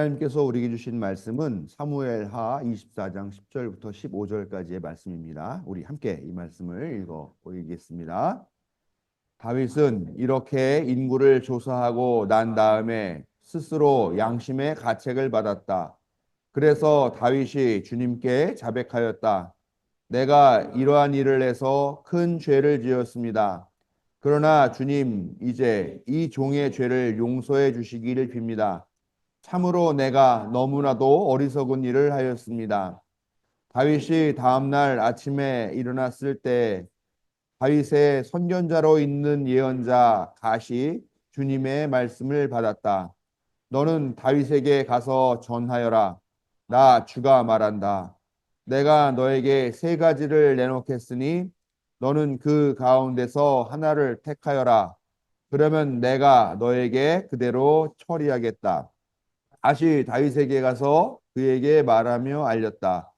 하나님께서 우리에게 주신 말씀은 사무엘하 24장 10절부터 15절까지의 말씀입니다. 우리 함께 이 말씀을 읽어 보이겠습니다. 다윗은 이렇게 인구를 조사하고 난 다음에 스스로 양심의 가책을 받았다. 그래서 다윗이 주님께 자백하였다. 내가 이러한 일을 해서 큰 죄를 지었습니다. 그러나 주님, 이제 이 종의 죄를 용서해 주시기를 빕니다. 참으로 내가 너무나도 어리석은 일을 하였습니다. 다윗이 다음날 아침에 일어났을 때 다윗의 선견자로 있는 예언자 갓이 주님의 말씀을 받았다. 너는 다윗에게 가서 전하여라. 나 주가 말한다. 내가 너에게 세 가지를 내놓겠으니 너는 그 가운데서 하나를 택하여라. 그러면 내가 너에게 그대로 처리하겠다. 다시 다윗에게 가서 그에게 말하며 알렸다.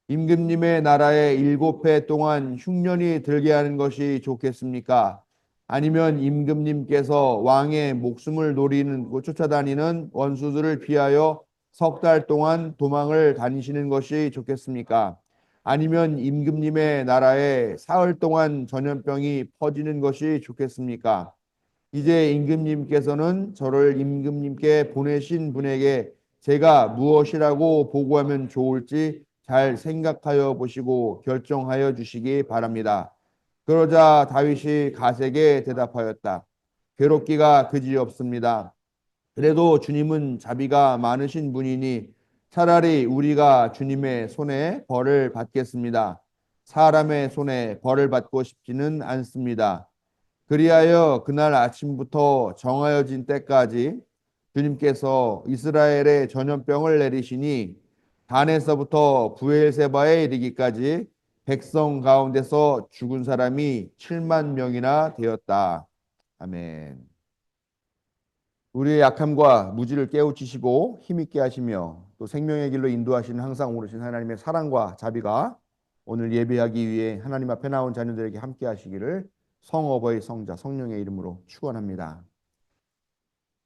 임금님의 나라에 7해 동안 흉년이 들게 하는 것이 좋겠습니까? 아니면 임금님께서 왕의 목숨을 노리는 쫓아다니는 원수들을 피하여 3달 동안 도망을 다니시는 것이 좋겠습니까? 아니면 임금님의 나라에 사흘 동안 전염병이 퍼지는 것이 좋겠습니까? 이제 임금님께서는 저를 임금님께 보내신 분에게 제가 무엇이라고 보고하면 좋을지 잘 생각하여 보시고 결정하여 주시기 바랍니다. 그러자 다윗이 갓에게 대답하였다. 괴롭기가 그지없습니다. 그래도 주님은 자비가 많으신 분이니 차라리 우리가 주님의 손에 벌을 받겠습니다. 사람의 손에 벌을 받고 싶지는 않습니다. 그리하여 그날 아침부터 정하여진 때까지 주님께서 이스라엘에 전염병을 내리시니 단에서부터 부엘세바에 이르기까지 백성 가운데서 죽은 사람이 7만 명이나 되었다. 아멘. 우리의 약함과 무지를 깨우치시고 힘있게 하시며 또 생명의 길로 인도하시는 항상 오르신 하나님의 사랑과 자비가 오늘 예배하기 위해 하나님 앞에 나온 자녀들에게 함께 하시기를 성어버이 성자 성령의 이름으로 축원합니다.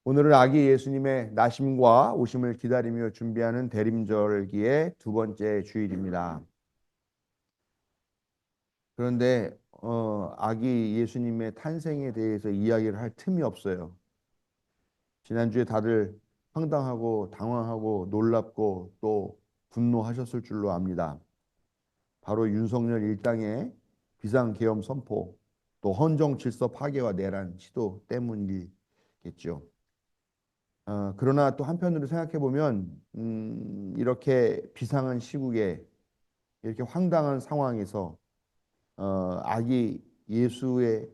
오늘은 아기 예수님의 나심과 오심을 기다리며 준비하는 대림절기의 두 번째 주일입니다. 그런데 아기 예수님의 탄생에 대해서 이야기를 할 틈이 없어요. 지난주에 다들 황당하고 당황하고 놀랍고 또 분노하셨을 줄로 압니다. 바로 윤석열 일당의 비상계엄 선포, 또 헌정 질서 파괴와 내란 시도 때문이겠죠. 그러나 또 한편으로 생각해 보면 이렇게 비상한 시국에 이렇게 황당한 상황에서 아기 예수의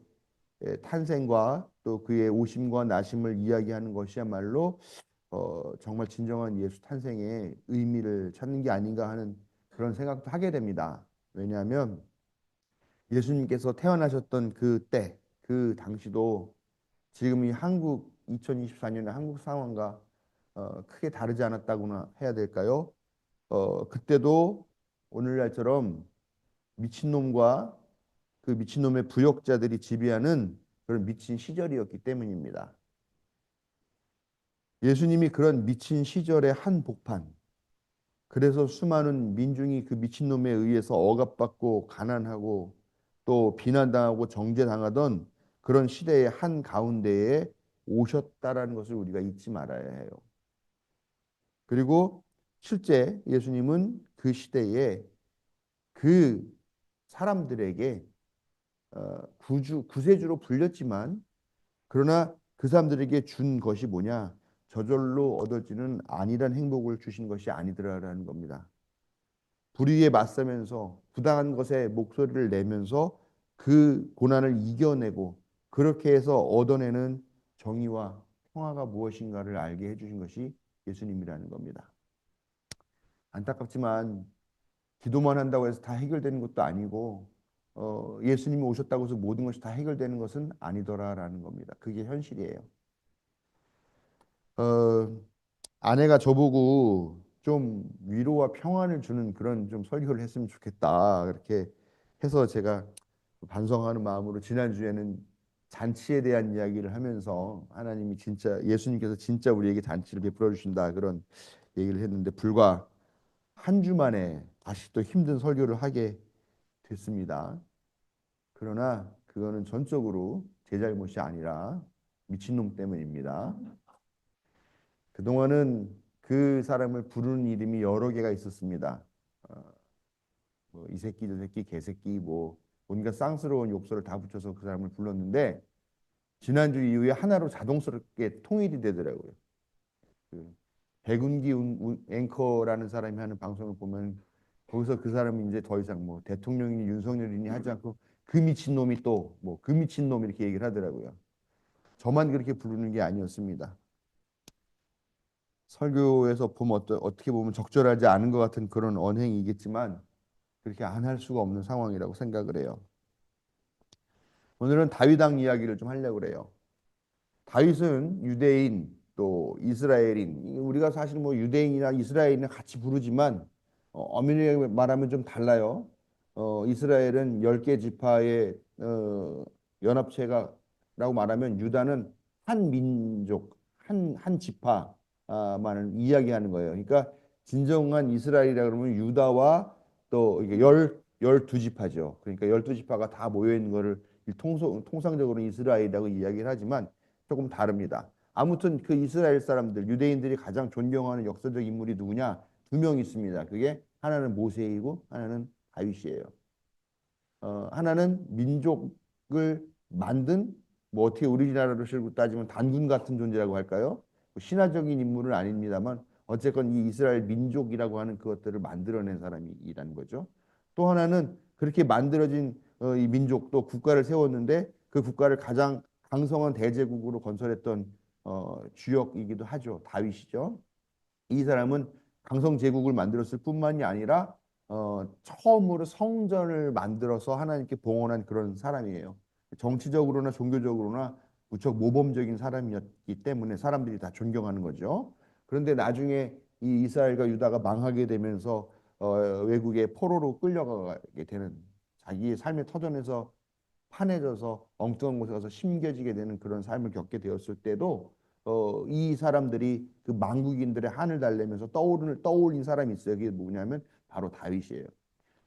탄생과 또 그의 오심과 나심을 이야기하는 것이야말로 정말 진정한 예수 탄생의 의미를 찾는 게 아닌가 하는 그런 생각도 하게 됩니다. 왜냐하면 예수님께서 태어나셨던 그때, 그 당시도 지금 이 한국 2024년의 한국 상황과 크게 다르지 않았다고나 해야 될까요? 그때도 오늘날처럼 미친놈과 그 미친놈의 부역자들이 지배하는 그런 미친 시절이었기 때문입니다. 예수님이 그런 미친 시절의 한복판, 그래서 수많은 민중이 그 미친놈에 의해서 억압받고 가난하고 또 비난당하고 정죄당하던 그런 시대의 한 가운데에 오셨다라는 것을 우리가 잊지 말아야 해요. 그리고 실제 예수님은 그 시대에 그 사람들에게 구세주로 불렸지만 그러나 그 사람들에게 준 것이 뭐냐? 저절로 얻어지는 안일한 행복을 주신 것이 아니더라라는 겁니다. 불의에 맞서면서 부당한 것에 목소리를 내면서 그 고난을 이겨내고 그렇게 해서 얻어내는 정의와 평화가 무엇인가를 알게 해주신 것이 예수님이라는 겁니다. 안타깝지만 기도만 한다고 해서 다 해결되는 것도 아니고 예수님이 오셨다고 해서 모든 것이 다 해결되는 것은 아니더라라는 겁니다. 그게 현실이에요. 어, 아내가 저보고 좀 위로와 평안을 주는 그런 좀 설교를 했으면 좋겠다. 그렇게 해서 제가 반성하는 마음으로 지난주에는 잔치에 대한 이야기를 하면서 하나님이 진짜 예수님께서 진짜 우리에게 잔치를 베풀어 주신다 그런 얘기를 했는데 불과 한 주 만에 다시 또 힘든 설교를 하게 됐습니다. 그러나 그거는 전적으로 제 잘못이 아니라 미친놈 때문입니다. 그동안은 그 사람을 부르는 이름이 여러 개가 있었습니다. 어, 뭐이 새끼 저 새끼 개새끼 뭐 온갖 쌍스러운 욕설을 다 붙여서 그 사람을 불렀는데 지난주 이후에 하나로 자동스럽게 통일이 되더라고요. 그 백운기 앵커라는 사람이 하는 방송을 보면 거기서 그 사람이 이제 더 이상 뭐 대통령이니 윤석열이니 하지 않고 그 미친 놈이 또 뭐 그 미친 놈 이렇게 얘기를 하더라고요. 저만 그렇게 부르는 게 아니었습니다. 설교에서 보면 어떻게 보면 적절하지 않은 것 같은 그런 언행이겠지만 그렇게 안 할 수가 없는 상황이라고 생각을 해요. 오늘은 다윗 왕 이야기를 좀 하려고 그래요. 다윗은 유대인 또 이스라엘인 우리가 사실 뭐 유대인이나 이스라엘이나 같이 부르지만 엄밀히 말하면 좀 달라요. 이스라엘은 10개 지파의 연합체가라고 말하면 유다는 한 민족, 한 지파만을 이야기하는 거예요. 그러니까 진정한 이스라엘이라 그러면 유다와 또 이게 열두 지파죠. 그러니까 12지파가 다 모여 있는 거를 통상적으로 이스라엘이라고 이야기를 하지만 조금 다릅니다. 아무튼 그 이스라엘 사람들, 유대인들이 가장 존경하는 역사적 인물이 누구냐? 두 명 있습니다. 그게 하나는 모세이고 하나는 다윗이에요. 하나는 민족을 만든 뭐 어떻게 우리나라로 실고 따지면 단군 같은 존재라고 할까요? 뭐 신화적인 인물은 아닙니다만 어쨌건 이 이스라엘 민족이라고 하는 그것들을 만들어낸 사람이라는 거죠. 또 하나는 그렇게 만들어진 이 민족도 국가를 세웠는데 그 국가를 가장 강성한 대제국으로 건설했던 주역이기도 하죠. 다윗이죠. 이 사람은 강성 제국을 만들었을 뿐만이 아니라 처음으로 성전을 만들어서 하나님께 봉헌한 그런 사람이에요. 정치적으로나 종교적으로나 무척 모범적인 사람이었기 때문에 사람들이 다 존경하는 거죠. 그런데 나중에 이 이스라엘과 유다가 망하게 되면서 외국의 포로로 끌려가게 되는 자기의 삶의 터전에서 판해져서 엉뚱한 곳에 가서 심겨지게 되는 그런 삶을 겪게 되었을 때도 이 사람들이 그 망국인들의 한을 달래면서 떠올린 사람이 있어요. 그게 뭐냐면 바로 다윗이에요.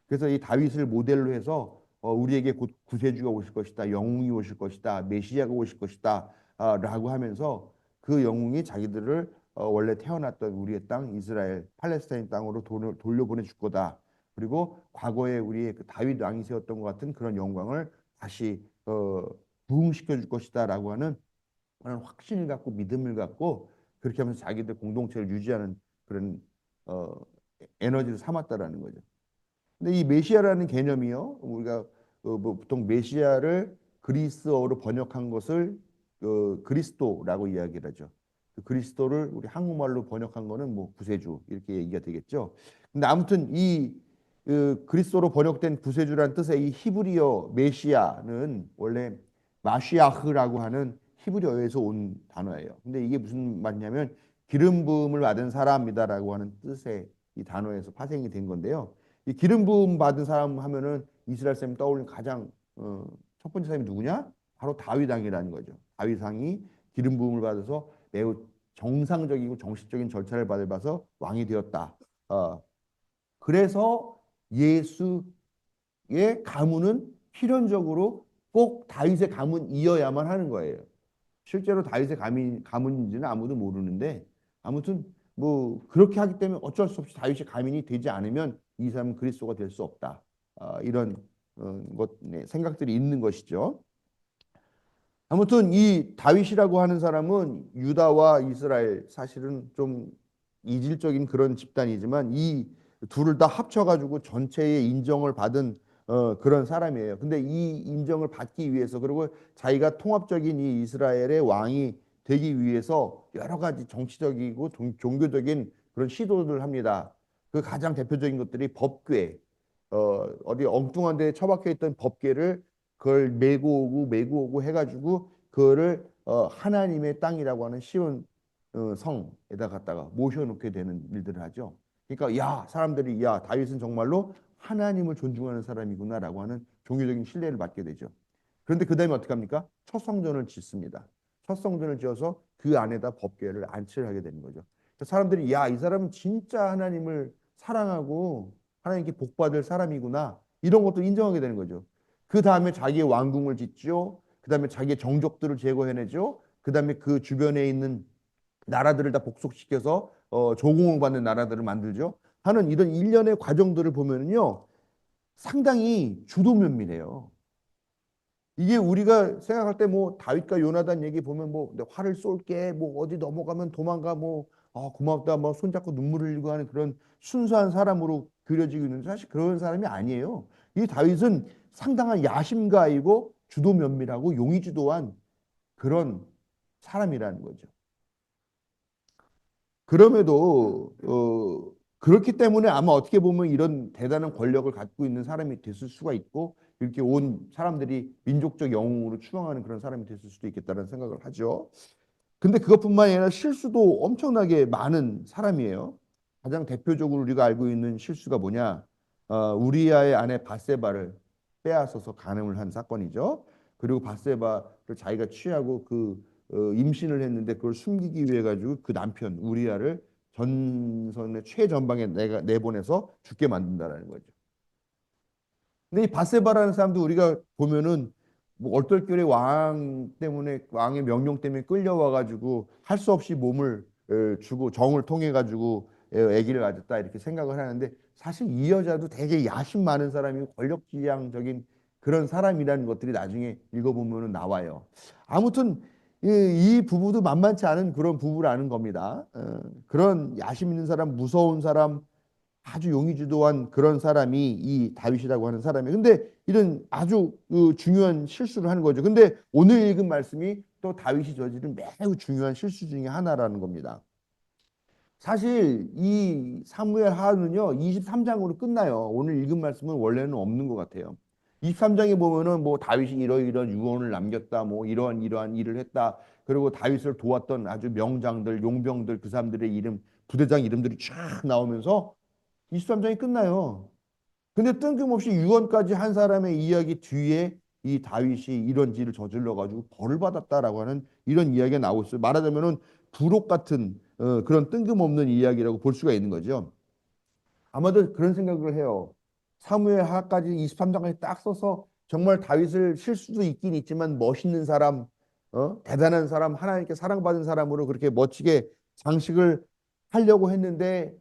그래서 이 다윗을 모델로 해서 우리에게 곧 구세주가 오실 것이다, 영웅이 오실 것이다, 메시아가 오실 것이다, 라고 하면서 그 영웅이 자기들을 원래 태어났던 우리의 땅 이스라엘 팔레스타인 땅으로 돌려보내 줄 거다. 그리고 과거에 우리의 그 다윗 왕이 세웠던 것 같은 그런 영광을 다시 부흥시켜 줄 것이다라고 하는 그런 확신을 갖고 믿음을 갖고 그렇게 하면서 자기들 공동체를 유지하는 그런 어, 에너지를 삼았다라는 거죠. 근데 이 메시아라는 개념이요. 우리가 뭐 보통 메시아를 그리스어로 번역한 것을 그리스도라고 이야기를 하죠. 그 그리스도를 우리 한국말로 번역한 거는 뭐 구세주 이렇게 얘기가 되겠죠. 근데 아무튼 이 그리스도로 번역된 구세주란 뜻의 이 히브리어 메시아는 원래 마시아흐라고 하는 히브리어에서 온 단어예요. 근데 이게 무슨 말이냐면 기름 부음을 받은 사람이다라고 하는 뜻의 이 단어에서 파생이 된 건데요. 이 기름 부음 받은 사람 하면은 이스라엘 사람이 떠올리는 가장 첫 번째 사람이 누구냐? 바로 다윗 왕이라는 거죠. 다윗 왕이 기름 부음을 받아서 매우 정상적이고 정식적인 절차를 밟아서 왕이 되었다. 그래서 예수의 가문은 필연적으로 꼭 다윗의 가문이어야만 하는 거예요. 실제로 다윗의 가문인지는 아무도 모르는데 아무튼 뭐 그렇게 하기 때문에 어쩔 수 없이 다윗의 가문이 되지 않으면 이 사람은 그리스도가 될 수 없다. 이런 생각들이 있는 것이죠. 아무튼 이 다윗이라고 하는 사람은 유다와 이스라엘 사실은 좀 이질적인 그런 집단이지만 이 둘을 다 합쳐가지고 전체의 인정을 받은 그런 사람이에요. 근데 이 인정을 받기 위해서 그리고 자기가 통합적인 이 이스라엘의 왕이 되기 위해서 여러 가지 정치적이고 종교적인 그런 시도를 합니다. 그 가장 대표적인 것들이 법궤, 어디 엉뚱한 데에 처박혀 있던 법궤를 그걸 메고 오고 해가지고 그거를 하나님의 땅이라고 하는 시온 성에다 갖다가 모셔놓게 되는 일들을 하죠. 그러니까 야 사람들이 야 다윗은 정말로 하나님을 존중하는 사람이구나라고 하는 종교적인 신뢰를 받게 되죠. 그런데 그 다음에 어떻게 합니까? 첫 성전을 짓습니다. 첫 성전을 지어서 그 안에다 법궤를 안치를 하게 되는 거죠. 그 사람들이 야, 이 사람은 진짜 하나님을 사랑하고 하나님께 복받을 사람이구나. 이런 것도 인정하게 되는 거죠. 그 다음에 자기의 왕궁을 짓죠. 그 다음에 자기의 정족들을 제거해내죠. 그 다음에 그 주변에 있는 나라들을 다 복속시켜서 조공을 받는 나라들을 만들죠. 하는 이런 일련의 과정들을 보면은요, 상당히 주도 면밀해요. 이게 우리가 생각할 때 뭐 다윗과 요나단 얘기 보면 뭐 내 활을 쏠게 뭐 어디 넘어가면 도망가 뭐 고맙다 뭐 손잡고 눈물 흘리고 하는 그런 순수한 사람으로 그려지고 있는데 사실 그런 사람이 아니에요. 이 다윗은 상당한 야심가이고 주도 면밀하고 용의주도한 그런 사람이라는 거죠. 그럼에도 그렇기 때문에 아마 어떻게 보면 이런 대단한 권력을 갖고 있는 사람이 됐을 수가 있고 이렇게 온 사람들이 민족적 영웅으로 추앙하는 그런 사람이 됐을 수도 있겠다는 생각을 하죠. 근데 그것뿐만 아니라 실수도 엄청나게 많은 사람이에요. 가장 대표적으로 우리가 알고 있는 실수가 뭐냐? 우리아의 아내 바세바를 빼앗아서 간음을 한 사건이죠. 그리고 바세바를 자기가 취하고 임신을 했는데 그걸 숨기기 위해 가지고 그 남편 우리아를 전선의 최전방에 내보내서 죽게 만든다라는 거죠. 근데 이 바세바라는 사람도 우리가 보면은 뭐 얼떨결에 왕 때문에 왕의 명령 때문에 끌려와 가지고 할 수 없이 몸을 주고 정을 통해 가지고 아기를 가졌다 이렇게 생각을 하는데 사실 이 여자도 되게 야심 많은 사람이고 권력지향적인 그런 사람이라는 것들이 나중에 읽어보면은 나와요. 아무튼 이 부부도 만만치 않은 그런 부부라는 겁니다. 그런 야심 있는 사람, 무서운 사람, 아주 용의주도한 그런 사람이 이 다윗이라고 하는 사람이에요. 근데 이런 아주 중요한 실수를 하는 거죠. 근데 오늘 읽은 말씀이 또 다윗이 저지른 매우 중요한 실수 중에 하나라는 겁니다. 사실 이 사무엘 하는요 23장으로 끝나요. 오늘 읽은 말씀은 원래는 없는 것 같아요. 23장에 보면은 뭐 다윗이 이러이러한 유언을 남겼다, 뭐 이러한 이러한 일을 했다. 그리고 다윗을 도왔던 아주 명장들, 용병들 그 사람들의 이름, 부대장 이름들이 쫙 나오면서 23장이 끝나요. 근데 뜬금없이 유언까지 한 사람의 이야기 뒤에 이 다윗이 이런 일을 저질러 가지고 벌을 받았다라고 하는 이런 이야기가 나오고 있어요. 말하자면은 부록 같은 그런 뜬금없는 이야기라고 볼 수가 있는 거죠. 아마도 그런 생각을 해요. 사무엘 하까지 23장까지 딱 써서 정말 다윗을 실수도 있긴 있지만 멋있는 사람, 대단한 사람, 하나님께 사랑받은 사람으로 그렇게 멋지게 장식을 하려고 했는데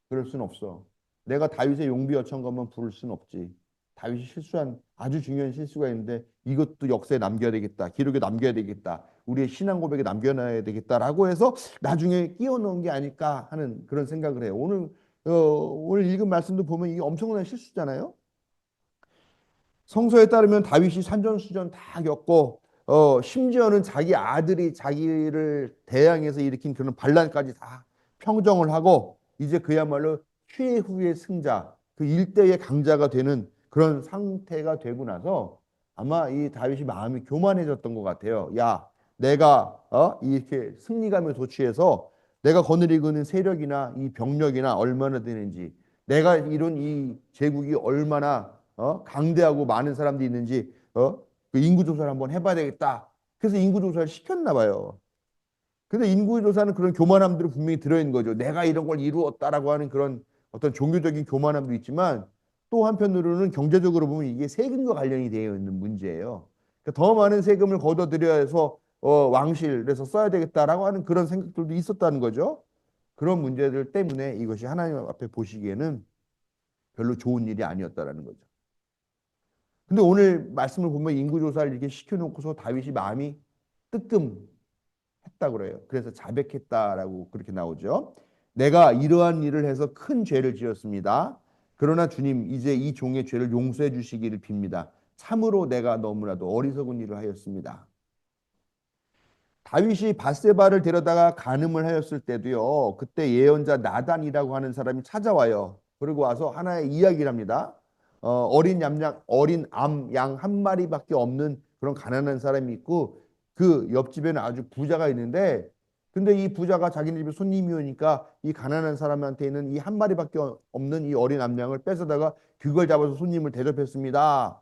그럴 순 없어. 내가 다윗의 용비 어천가만 부를 순 없지. 다윗이 실수한 아주 중요한 실수가 있는데 이것도 역사에 남겨야 되겠다. 기록에 남겨야 되겠다. 우리의 신앙 고백에 남겨놔야 되겠다라고 해서 나중에 끼워 넣은 게 아닐까 하는 그런 생각을 해요. 오늘 읽은 말씀도 보면 이게 엄청난 실수잖아요. 성서에 따르면 다윗이 산전수전 다 겪고 심지어는 자기 아들이 자기를 대항해서 일으킨 그런 반란까지 다 평정을 하고 이제 그야말로 최후의 승자, 그 일대의 강자가 되는 그런 상태가 되고 나서 아마 이 다윗이 마음이 교만해졌던 것 같아요. 야, 내가 이렇게 승리감에 도취해서 내가 거느리고 있는 세력이나 이 병력이나 얼마나 되는지, 내가 이룬 이 제국이 얼마나 강대하고 많은 사람들이 있는지 그 인구 조사를 한번 해봐야 되겠다. 그래서 인구 조사를 시켰나 봐요. 근데 인구 조사는 그런 교만함들이 분명히 들어있는 거죠. 내가 이런 걸 이루었다라고 하는 그런 어떤 종교적인 교만함도 있지만 또 한편으로는 경제적으로 보면 이게 세금과 관련이 되어 있는 문제예요. 그러니까 더 많은 세금을 걷어들여야 해서 왕실에서 써야 되겠다라고 하는 그런 생각들도 있었다는 거죠. 그런 문제들 때문에 이것이 하나님 앞에 보시기에는 별로 좋은 일이 아니었다라는 거죠. 근데 오늘 말씀을 보면 인구조사를 이렇게 시켜놓고서 다윗이 마음이 뜨끔했다 그래요. 그래서 자백했다라고 그렇게 나오죠. 내가 이러한 일을 해서 큰 죄를 지었습니다. 그러나 주님 이제 이 종의 죄를 용서해 주시기를 빕니다. 참으로 내가 너무나도 어리석은 일을 하였습니다. 다윗이 바세바를 데려다가 간음을 하였을 때도요. 그때 예언자 나단이라고 하는 사람이 찾아와요. 그리고 와서 하나의 이야기를 합니다. 어린 암 양 한 마리밖에 없는 그런 가난한 사람이 있고 그 옆집에는 아주 부자가 있는데 근데 이 부자가 자기네 집에 손님이 오니까 이 가난한 사람한테 있는 이 한 마리밖에 없는 이 어린 암양을 뺏어다가 그걸 잡아서 손님을 대접했습니다.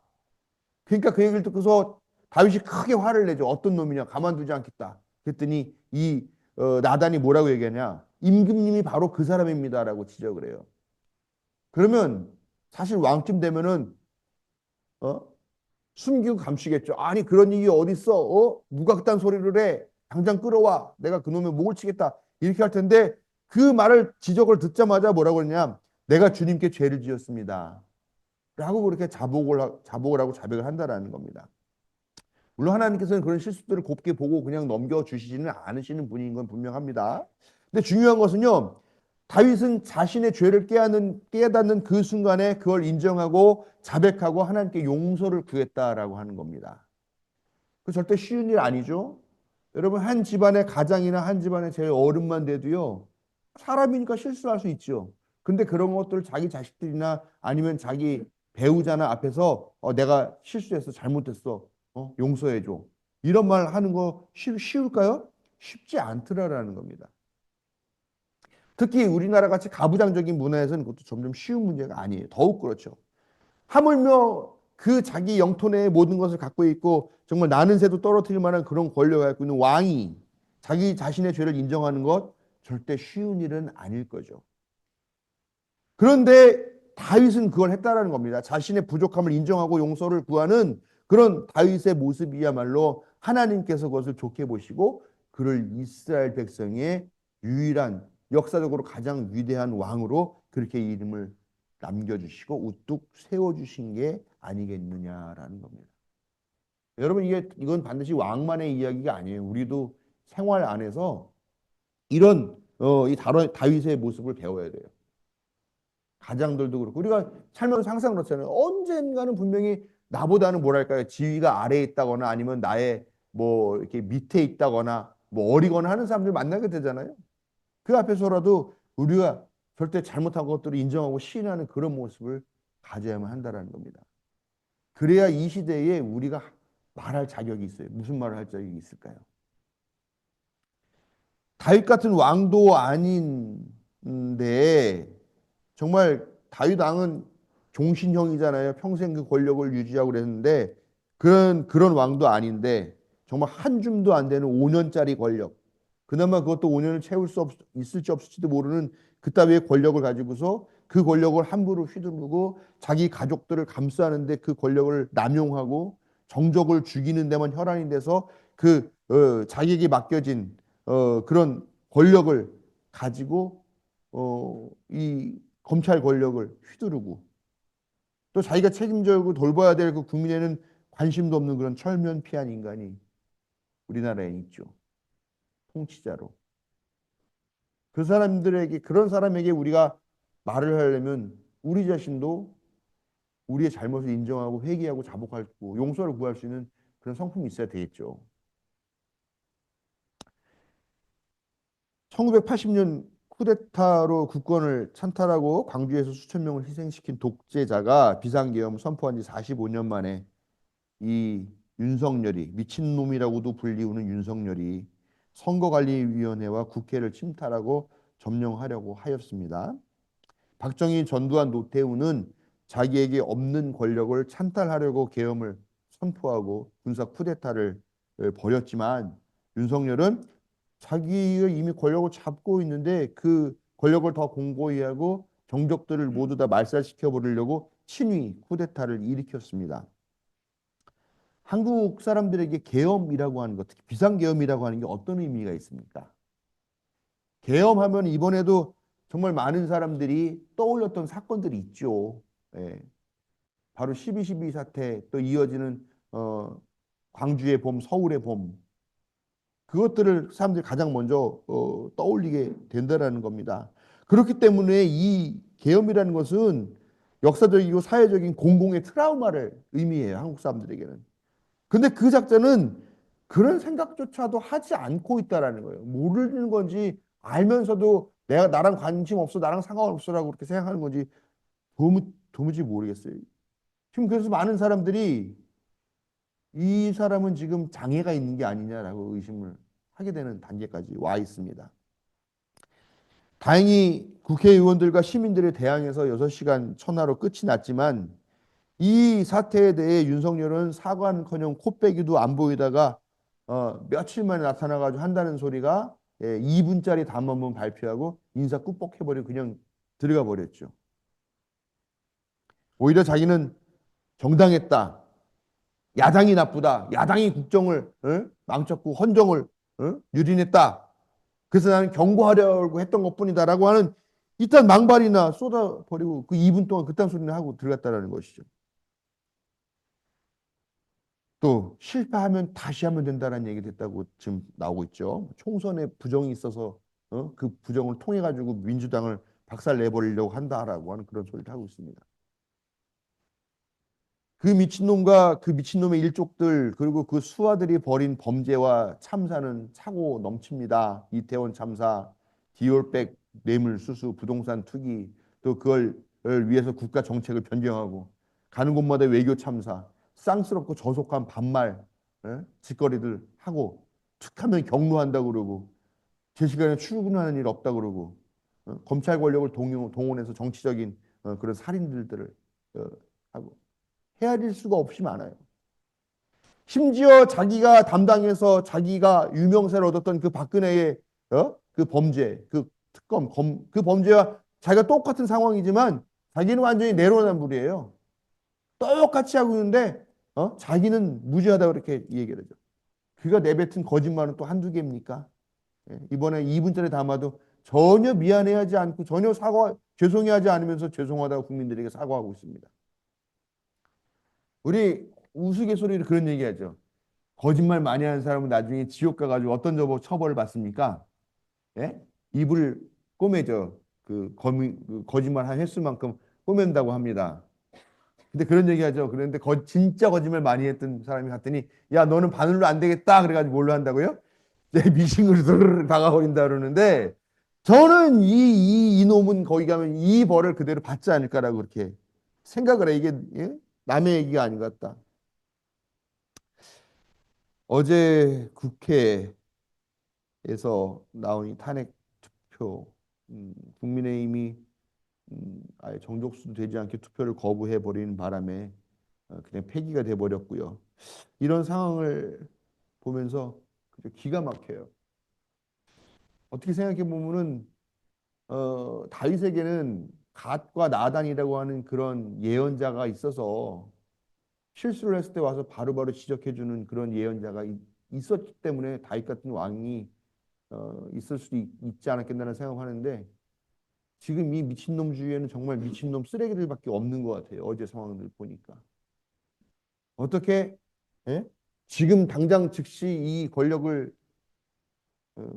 그러니까 그 얘기를 듣고서 다윗이 크게 화를 내죠. 어떤 놈이냐 가만두지 않겠다. 그랬더니 이 나단이 뭐라고 얘기하냐. 임금님이 바로 그 사람입니다라고 지적을 해요. 그러면 사실 왕쯤 되면은 어? 숨기고 감추겠죠. 아니 그런 일이 어딨어? 누가 그딴 소리를 해? 당장 끌어와. 내가 그놈의 목을 치겠다. 이렇게 할 텐데 그 말을 지적을 듣자마자 뭐라고 그러냐? 내가 주님께 죄를 지었습니다. 라고 그렇게 자복을 하고 자백을 한다라는 겁니다. 물론 하나님께서는 그런 실수들을 곱게 보고 그냥 넘겨주시지는 않으시는 분인 건 분명합니다. 근데 중요한 것은요. 다윗은 자신의 죄를 깨닫는 그 순간에 그걸 인정하고 자백하고 하나님께 용서를 구했다라고 하는 겁니다. 그 절대 쉬운 일 아니죠. 여러분 한 집안의 가장이나 한 집안의 제일 어른만 돼도요. 사람이니까 실수할 수 있죠. 근데 그런 것들을 자기 자식들이나 아니면 자기 배우자나 앞에서 내가 실수했어 잘못했어 용서해줘 이런 말 하는 거 쉬울까요? 쉽지 않더라라는 겁니다. 특히 우리나라 같이 가부장적인 문화에서는 그것도 점점 쉬운 문제가 아니에요. 더욱 그렇죠. 하물며 그 자기 영토 내의 모든 것을 갖고 있고 정말 나는 새도 떨어뜨릴 만한 그런 권력을 갖고 있는 왕이 자기 자신의 죄를 인정하는 것 절대 쉬운 일은 아닐 거죠. 그런데 다윗은 그걸 했다라는 겁니다. 자신의 부족함을 인정하고 용서를 구하는 그런 다윗의 모습이야말로 하나님께서 그것을 좋게 보시고 그를 이스라엘 백성의 유일한 역사적으로 가장 위대한 왕으로 그렇게 이름을 남겨주시고 우뚝 세워주신 게 아니겠느냐라는 겁니다. 여러분 이건 반드시 왕만의 이야기가 아니에요. 우리도 생활 안에서 이런 이 다윗의 모습을 배워야 돼요. 가장들도 그렇고 우리가 살면서 항상 그렇잖아요. 언젠가는 분명히 나보다는 뭐랄까요 지위가 아래에 있다거나 아니면 나의 뭐 이렇게 밑에 있다거나 뭐 어리거나 하는 사람들 만나게 되잖아요. 그 앞에서라도 우리가 절대 잘못한 것들을 인정하고 시인하는 그런 모습을 가져야만 한다라는 겁니다. 그래야 이 시대에 우리가 말할 자격이 있어요. 무슨 말을 할 자격이 있을까요? 다윗 같은 왕도 아닌데 정말 다윗 왕은 종신형이잖아요. 평생 그 권력을 유지하고 그랬는데 그런 왕도 아닌데 정말 한 줌도 안 되는 5년짜리 권력. 그나마 그것도 5년을 채울 수 있을지 없을지도 모르는 그따위의 권력을 가지고서 그 권력을 함부로 휘두르고 자기 가족들을 감싸는데 그 권력을 남용하고 정적을 죽이는 데만 혈안이 돼서 자기에게 맡겨진 그런 권력을 가지고 이 검찰 권력을 휘두르고 또 자기가 책임져고 돌봐야 될 그 국민에는 관심도 없는 그런 철면피한 인간이 우리나라에 있죠. 통치자로. 그런 사람에게 우리가 말을 하려면 우리 자신도 우리의 잘못을 인정하고 회개하고 자복하고 용서를 구할 수 있는 그런 성품이 있어야 되겠죠. 1980년 쿠데타로 국권을 찬탈하고 광주에서 수천 명을 희생시킨 독재자가 비상계엄 선포한 지 45년 만에 이 윤석열이 미친놈이라고도 불리우는 윤석열이 선거관리위원회와 국회를 침탈하고 점령하려고 하였습니다. 박정희, 전두환, 노태우는 자기에게 없는 권력을 찬탈하려고 계엄을 선포하고 군사 쿠데타를 벌였지만 윤석열은 자기가 이미 권력을 잡고 있는데 그 권력을 더 공고히 하고 정적들을 모두 다 말살시켜 버리려고 친위 쿠데타를 일으켰습니다. 한국 사람들에게 계엄이라고 하는 것, 특히 비상계엄이라고 하는 게 어떤 의미가 있습니까? 계엄하면 이번에도 정말 많은 사람들이 떠올렸던 사건들이 있죠. 예, 바로 12.12 사태 또 이어지는 광주의 봄, 서울의 봄 그것들을 사람들이 가장 먼저 떠올리게 된다라는 겁니다. 그렇기 때문에 이 계엄이라는 것은 역사적이고 사회적인 공공의 트라우마를 의미해요. 한국 사람들에게는. 근데 그 작자는 그런 생각조차도 하지 않고 있다라는 거예요. 모르는 건지 알면서도 내가 나랑 관심 없어, 나랑 상관없어라고 그렇게 생각하는 건지 도무지 모르겠어요. 지금 그래서 많은 사람들이 이 사람은 지금 장애가 있는 게 아니냐라고 의심을 하게 되는 단계까지 와 있습니다. 다행히 국회의원들과 시민들의 대항에서 6시간 천하로 끝이 났지만 이 사태에 대해 윤석열은 사과는커녕 코빼기도 안 보이다가 며칠 만에 나타나가지고 한다는 소리가 예, 2분짜리 담화문 발표하고 인사 꾹 해버리고 그냥 들어가 버렸죠. 오히려 자기는 정당했다. 야당이 나쁘다. 야당이 국정을 망쳤고 헌정을 유린했다. 그래서 나는 경고하려고 했던 것뿐이다라고 하는 일단 망발이나 쏟아버리고 그 2분 동안 그딴 소리나 하고 들어갔다라는 것이죠. 또 실패하면 다시 하면 된다는 얘기 됐다고 지금 나오고 있죠. 총선에 부정이 있어서 그 부정을 통해 가지고 민주당을 박살 내버리려고 한다라고 하는 그런 소리를 하고 있습니다. 그 미친놈과 그 미친놈의 일족들 그리고 그 수하들이 벌인 범죄와 참사는 차고 넘칩니다. 이태원 참사, 디올백 뇌물수수, 부동산 투기, 또 그걸 위해서 국가 정책을 변경하고 가는 곳마다 외교 참사, 쌍스럽고 저속한 반말, 짓거리들 하고 툭하면 경로한다고 그러고 제 시간에 출근하는 일 없다 그러고 검찰 권력을 동원해서 정치적인 그런 살인들을 하고 헤아릴 수가 없이 많아요. 심지어 자기가 담당해서 자기가 유명세를 얻었던 그 박근혜의 그 범죄, 그 특검, 그 범죄와 자기가 똑같은 상황이지만 자기는 완전히 내로남불이에요. 똑같이 하고 있는데 자기는 무죄하다고 그렇게 얘기를 하죠. 그가 내뱉은 거짓말은 또 한두 개입니까? 예, 이번에 2분짜리 담아도 전혀 미안해하지 않고 전혀 죄송해하지 않으면서 죄송하다고 국민들에게 사과하고 있습니다. 우리 우스갯소리로 그런 얘기하죠. 거짓말 많이 하는 사람은 나중에 지옥 가가지고 어떤 처벌을 받습니까? 예? 입을 꼬매죠. 그 거짓말 한 횟수만큼 꼬맨다고 합니다. 근데 그런 얘기하죠. 그런데 진짜 거짓말 많이 했던 사람이 갔더니 야 너는 바늘로 안 되겠다 그래가지고 뭘로 한다고요? 내 미싱으로 드르르 박아버린다 그러는데 저는 이놈은 거기 가면 이 벌을 그대로 받지 않을까라고 그렇게 생각을 해. 이게 예? 남의 얘기가 아닌 것 같다. 어제 국회에서 나온 이 탄핵 투표, 국민의힘이 아예 정족수도 되지 않게 투표를 거부해 버리는 바람에 그냥 폐기가 돼 버렸고요. 이런 상황을 보면서 기가 막혀요. 어떻게 생각해 보면은 다윗에게는 갓과 나단이라고 하는 그런 예언자가 있어서 실수를 했을 때 와서 바로바로 지적해 주는 그런 예언자가 있었기 때문에 다윗 같은 왕이 있을 수도 있지 않았겠나는 생각하는데 지금 이 미친놈 주위에는 정말 미친놈 쓰레기들밖에 없는 것 같아요. 어제 상황을 보니까. 어떻게 예? 지금 당장 즉시 이 권력을 어,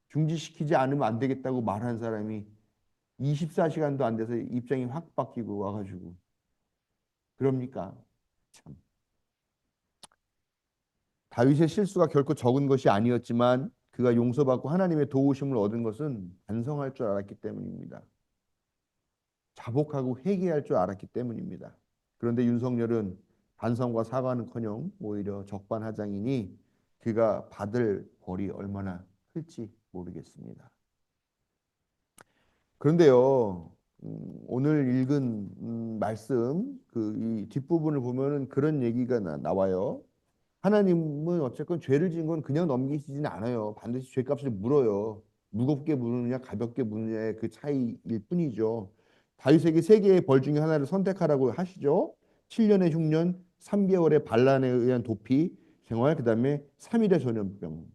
중지시키지 않으면 안 되겠다고 말한 사람이 24시간도 안 돼서 입장이 확 바뀌고 와가지고 그럽니까? 참. 다윗의 실수가 결코 적은 것이 아니었지만 그가 용서받고 하나님의 도우심을 얻은 것은 반성할 줄 알았기 때문입니다. 자복하고 회개할 줄 알았기 때문입니다. 그런데 윤석열은 반성과 사과는커녕 오히려 적반하장이니 그가 받을 벌이 얼마나 클지 모르겠습니다. 그런데요, 오늘 읽은 말씀 그 이 뒷부분을 보면은 그런 얘기가 나와요. 하나님은 어쨌건 죄를 지은 건 그냥 넘기시지는 않아요. 반드시 죄값을 물어요. 무겁게 물느냐 가볍게 물느냐의 그 차이일 뿐이죠. 다윗에게 세 개의 벌 중에 하나를 선택하라고 하시죠. 7년의 흉년, 3개월의 반란에 의한 도피 생활, 그다음에 3일의 전염병.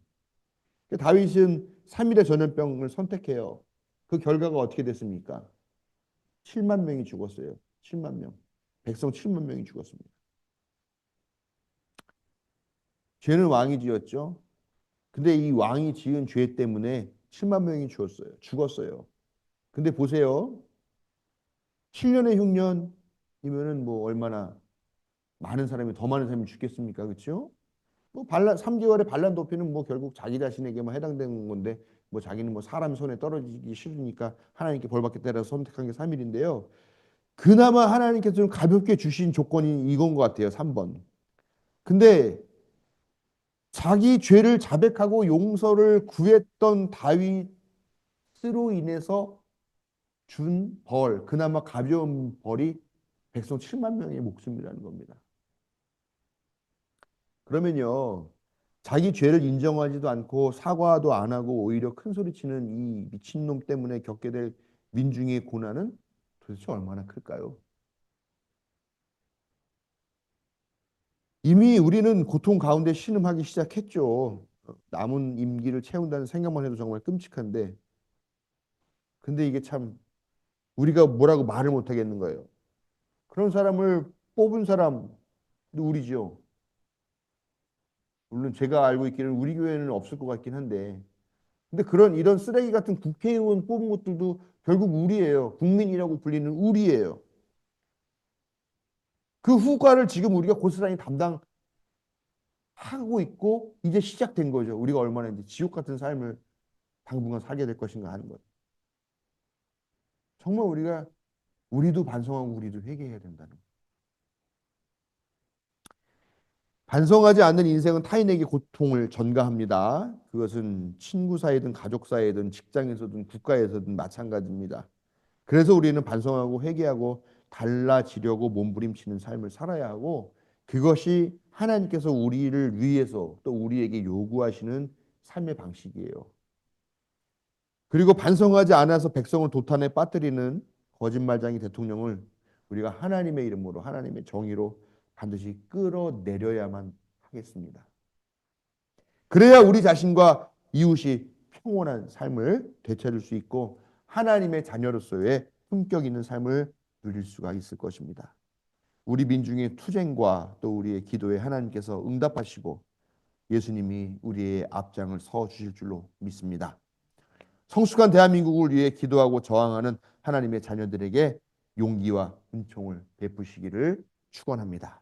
다윗은 3일의 전염병을 선택해요. 그 결과가 어떻게 됐습니까? 7만 명이 죽었어요. 7만 명. 백성 7만 명이 죽었습니다. 죄는 왕이 지었죠. 근데 이 왕이 지은 죄 때문에 7만 명이 죽었어요. 죽었어요. 근데 보세요. 7년의 흉년이면은 뭐 얼마나 많은 사람이 더 많은 사람이 죽겠습니까? 그렇죠? 뭐 반란 3개월의 반란 도피는 뭐 결국 자기 자신에게만 해당되는 건데 뭐 자기는 뭐 사람 손에 떨어지기 싫으니까 하나님께 벌 받겠다라고 선택한 게 3일인데요. 그나마 하나님께서 좀 가볍게 주신 조건이 이건 것 같아요. 3번. 근데 자기 죄를 자백하고 용서를 구했던 다윗으로 인해서 준 벌, 그나마 가벼운 벌이 백성 7만 명의 목숨이라는 겁니다. 그러면요, 자기 죄를 인정하지도 않고 사과도 안 하고 오히려 큰 소리치는 이 미친놈 때문에 겪게 될 민중의 고난은 도대체 얼마나 클까요? 이미 우리는 고통 가운데 신음하기 시작했죠. 남은 임기를 채운다는 생각만 해도 정말 끔찍한데, 근데 이게 참 우리가 뭐라고 말을 못 하겠는 거예요. 그런 사람을 뽑은 사람도 우리죠. 물론 제가 알고 있기는 우리 교회는 없을 것 같긴 한데, 근데 그런 이런 쓰레기 같은 국회의원 뽑은 것들도 결국 우리예요. 국민이라고 불리는 우리예요. 그 후과를 지금 우리가 고스란히 담당하고 있고 이제 시작된 거죠. 우리가 얼마나 이제 지옥 같은 삶을 당분간 살게 될 것인가 하는 거예요. 정말 우리도 반성하고 우리도 회개해야 된다는 거예요. 반성하지 않는 인생은 타인에게 고통을 전가합니다. 그것은 친구 사이든 가족 사이든 직장에서든 국가에서든 마찬가지입니다. 그래서 우리는 반성하고 회개하고 달라지려고 몸부림치는 삶을 살아야 하고 그것이 하나님께서 우리를 위해서 또 우리에게 요구하시는 삶의 방식이에요. 그리고 반성하지 않아서 백성을 도탄에 빠뜨리는 거짓말쟁이 대통령을 우리가 하나님의 이름으로 하나님의 정의로 반드시 끌어내려야만 하겠습니다. 그래야 우리 자신과 이웃이 평온한 삶을 되찾을 수 있고 하나님의 자녀로서의 품격 있는 삶을 누릴 수가 있을 것입니다. 우리 민중의 투쟁과 또 우리의 기도에 하나님께서 응답하시고 예수님이 우리의 앞장을 서 주실 줄로 믿습니다. 성숙한 대한민국을 위해 기도하고 저항하는 하나님의 자녀들에게 용기와 은총을 베푸시기를 축원합니다.